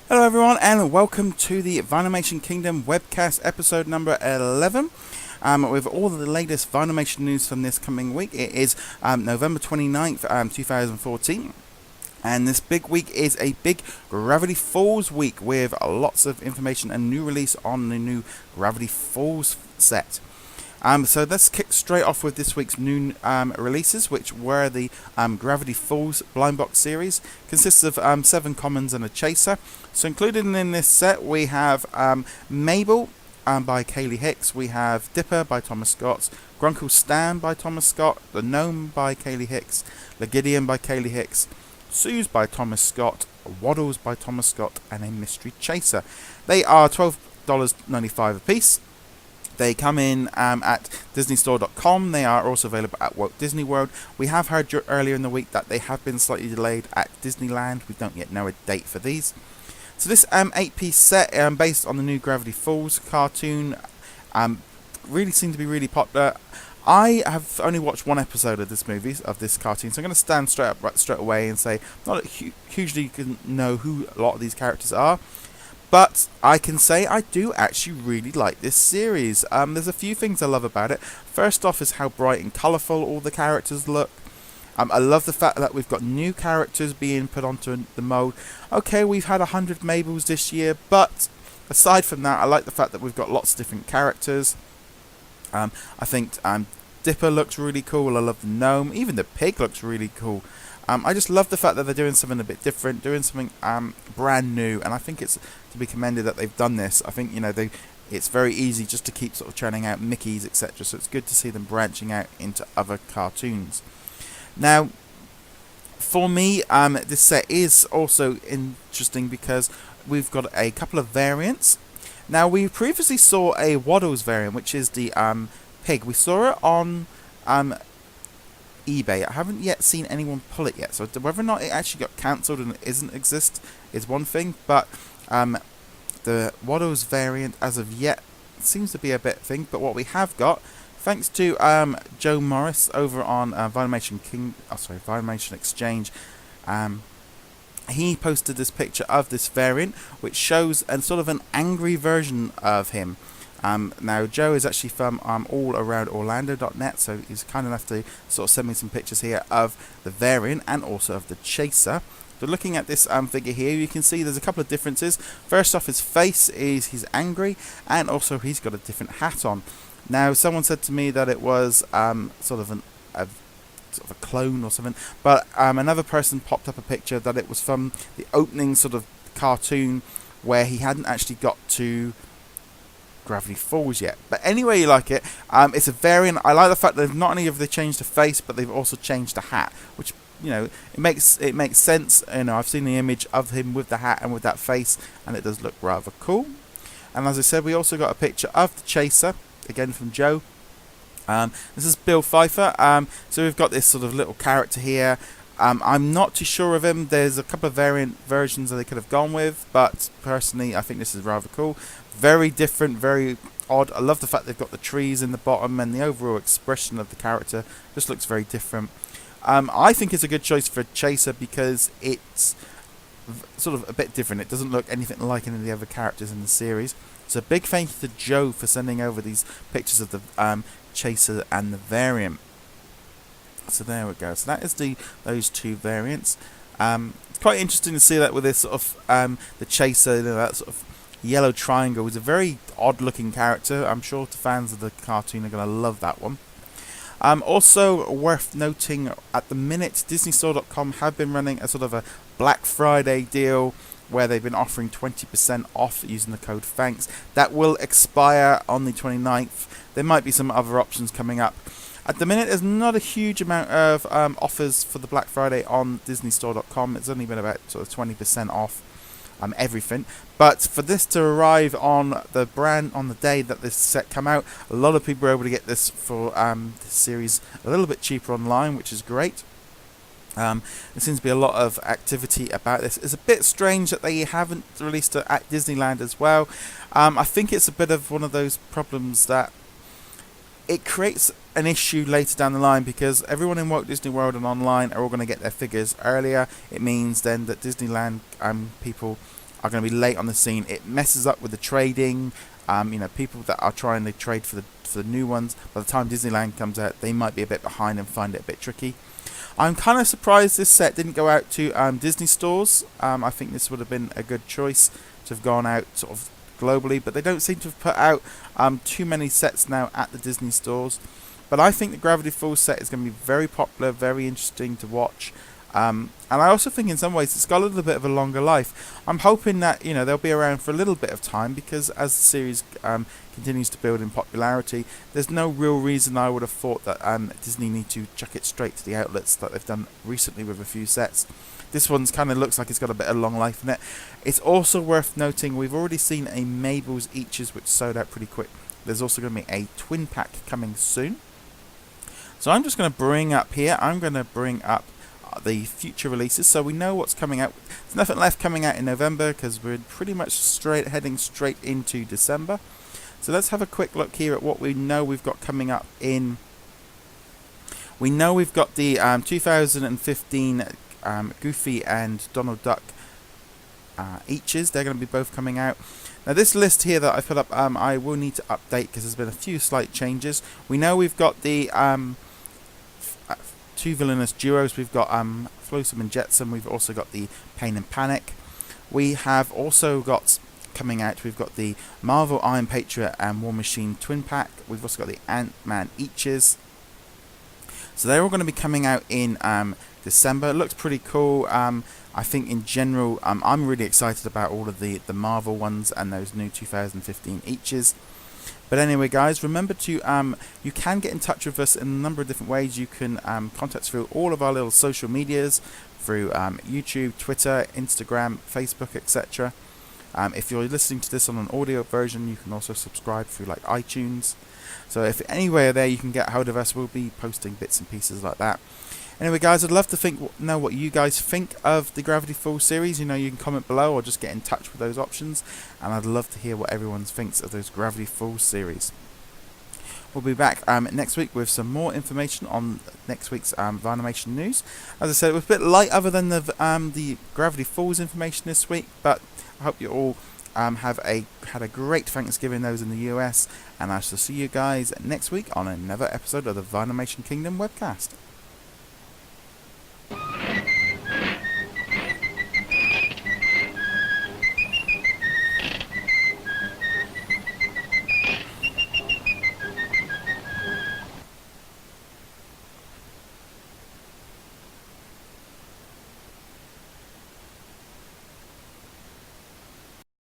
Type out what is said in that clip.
Hello everyone and welcome to the Vinylmation Kingdom Webcast episode number 11 with all the latest Vinylmation news from this coming week. It is November 29th, 2014, and this big week is a big Gravity Falls week with lots of information and new release on the new Gravity Falls set. So let's kick straight off with this week's new releases, which were the Gravity Falls blind box series. Consists of 7 commons and a chaser. So included in this set we have Mabel by Kaylee Hicks, we have Dipper by Thomas Scott, Grunkle Stan by Thomas Scott, The Gnome by Kaylee Hicks, Legideon by Kaylee Hicks, Suze by Thomas Scott, Waddles by Thomas Scott, and a Mystery Chaser. They are $12.95 a piece. They come in at DisneyStore.com. They are also available at Walt Disney World. We have heard earlier in the week that they have been slightly delayed at Disneyland. We don't yet know a date for these. So this 8-piece set, based on the new Gravity Falls cartoon, really seemed to be really popular. I have only watched one episode of this cartoon, so I'm going to stand straight away and say not hugely know who a lot of these characters are. But I can say I do actually really like this series. There's a few things I love about it. First off is how bright and colourful all the characters look. I love the fact that we've got new characters being put onto the mold. Okay, we've had 100 Mabels this year, but aside from that, I like the fact that we've got lots of different characters. I think Dipper looks really cool. I love the gnome. Even the pig looks really cool. I just love the fact that they're doing something a bit different, doing something brand new, and I think it's to be commended that they've done this. I think it's very easy just to keep sort of churning out Mickeys, etc. So it's good to see them branching out into other cartoons. Now, for me, this set is also interesting because we've got a couple of variants. Now, we previously saw a Waddles variant, which is the pig. We saw it on eBay. I haven't yet seen anyone pull it yet, so whether or not it actually got cancelled and it isn't exist is one thing, but the Waddles variant as of yet seems to be a bit thing. But what we have got, thanks to Joe Morris over on Vinylmation Exchange, he posted this picture of this variant which shows sort of an angry version of him. Now, Joe is actually from allaroundorlando.net, so he's kind enough to sort of send me some pictures here of the variant and also of the chaser. But looking at this figure here, you can see there's a couple of differences. First off, his face he's angry, and also he's got a different hat on. Now, someone said to me that it was sort of a clone or something, but another person popped up a picture that it was from the opening sort of cartoon where he hadn't actually got to Gravity Falls yet. But anyway, you like it. It's a variant. I like the fact that not only have they changed the face, but they've also changed the hat, which it makes sense. I've seen the image of him with the hat and with that face, and it does look rather cool. And as I said, we also got a picture of the chaser, again from Joe. This is Bill Pfeiffer. So we've got this sort of little character here. I'm not too sure of him. There's a couple of variant versions that they could have gone with, but personally I think this is rather cool. Very different, very odd. I love the fact they've got the trees in the bottom, and the overall expression of the character just looks very different. I think it's a good choice for a chaser because it's sort of a bit different. It doesn't look anything like any of the other characters in the series. So big thank you to Joe for sending over these pictures of the chaser and the variant. So there we go. So that is those two variants. It's quite interesting to see that with this sort of the chaser, that sort of yellow triangle. Is a very odd looking character. I'm sure the fans of the cartoon are going to love that one. Also worth noting, at the minute, DisneyStore.com have been running a sort of a Black Friday deal where they've been offering 20% off using the code THANKS. That will expire on the 29th. There might be some other options coming up. At the minute, there's not a huge amount of offers for the Black Friday on DisneyStore.com. It's only been about sort of 20% off everything. But for this to arrive on the day that this set come out, a lot of people were able to get this for this series a little bit cheaper online, which is great. There seems to be a lot of activity about this. It's a bit strange that they haven't released it at Disneyland as well. I think it's a bit of one of those problems that it creates an issue later down the line, because everyone in Walt Disney World and online are all going to get their figures earlier. It means then that Disneyland people are going to be late on the scene. It messes up with the trading. People that are trying to trade for the new ones, by the time Disneyland comes out, they might be a bit behind and find it a bit tricky. I'm kind of surprised this set didn't go out to Disney stores. I think this would have been a good choice to have gone out sort of globally, but they don't seem to have put out too many sets now at the Disney stores. But I think the Gravity Falls set is going to be very popular, very interesting to watch. And I also think in some ways it's got a little bit of a longer life. I'm hoping that they'll be around for a little bit of time, because as the series continues to build in popularity, there's no real reason I would have thought that Disney need to chuck it straight to the outlets that they've done recently with a few sets. This one's kind of looks like it's got a bit of long life in it. It's also worth noting we've already seen a Mabel's Eaches, which sold out pretty quick. There's also going to be a twin pack coming soon. So I'm just going to bring up here. I'm going to bring up the future releases, so we know what's coming out. There's nothing left coming out in November, because we're pretty much heading straight into December. So let's have a quick look here at what we know we've got coming up in. We know we've got the 2015 Goofy and Donald Duck Eaches. They're going to be both coming out. Now this list here that I put up, I will need to update because there's been a few slight changes. We know we've got the two villainous duos. We've got Flotsam and Jetsam. We've also got the Pain and Panic. We have also got coming out, we've got the Marvel Iron Patriot and War Machine twin pack. We've also got the Ant-Man Eaches. So they're all going to be coming out in December. It looks pretty cool. I think in general, I'm really excited about all of the Marvel ones and those new 2015 Eaches. But anyway, guys, remember to you can get in touch with us in a number of different ways. You can contact us through all of our little social medias, through YouTube, Twitter, Instagram, Facebook, etc. If you're listening to this on an audio version, you can also subscribe through like iTunes. So if anywhere there you can get hold of us, we'll be posting bits and pieces like that. Anyway, guys, I'd love to know what you guys think of the Gravity Falls series. You can comment below or just get in touch with those options. And I'd love to hear what everyone thinks of those Gravity Falls series. We'll be back next week with some more information on next week's Vinylmation news. As I said, it was a bit light other than the Gravity Falls information this week, but I hope you all had a great Thanksgiving, those in the US, and I shall see you guys next week on another episode of the Vinylmation Kingdom Webcast.